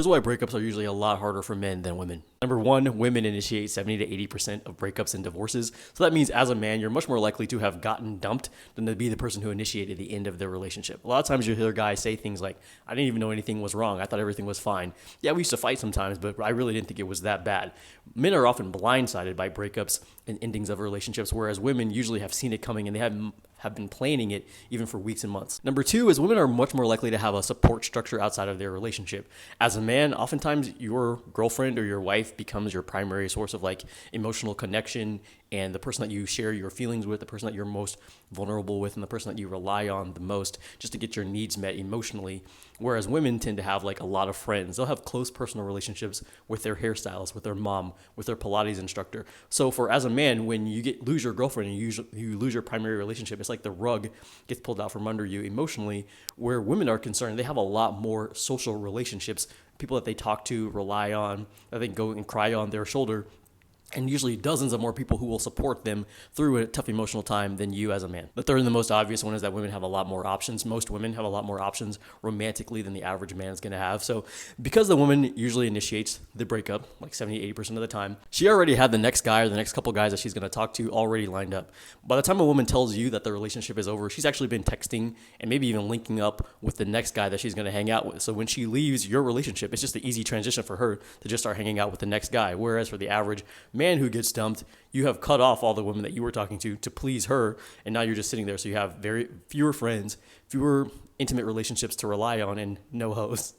Here's why breakups are usually a lot harder for men than women. Number one, women initiate 70 to 80% of breakups and divorces. So that means as a man, you're much more likely to have gotten dumped than to be the person who initiated the end of their relationship. A lot of times you hear guys say things like, I didn't even know anything was wrong. I thought everything was fine. Yeah, we used to fight sometimes, but I really didn't think it was that bad. Men are often blindsided by breakups and endings of relationships, whereas women usually have seen it coming and they have been planning it even for weeks and months. Number two is women are much more likely to have a support structure outside of their relationship. As a man, oftentimes your girlfriend or your wife becomes your primary source of like emotional connection and the person that you share your feelings with, the person that you're most vulnerable with, and the person that you rely on the most just to get your needs met emotionally. Whereas women tend to have like a lot of friends. They'll have close personal relationships with their hairstylist, with their mom, with their Pilates instructor. So for as a man, when you lose your girlfriend and you lose your primary relationship, it's like the rug gets pulled out from under you emotionally. Where women are concerned, they have a lot more social relationships, people that they talk to, rely on, that they can go and cry on their shoulder, and usually dozens of more people who will support them through a tough emotional time than you as a man. The third and the most obvious one is that women have a lot more options. Most women have a lot more options romantically than the average man is going to have. So because the woman usually initiates the breakup, like 70-80% of the time, she already had the next guy or the next couple guys that she's going to talk to already lined up. By the time a woman tells you that the relationship is over, she's actually been texting and maybe even linking up with the next guy that she's going to hang out with. So when she leaves your relationship, it's just an easy transition for her to just start hanging out with the next guy. Whereas for the average man who gets dumped, you have cut off all the women that you were talking to please her, and now you're just sitting there. So you have very fewer friends, fewer intimate relationships to rely on, and no hoes.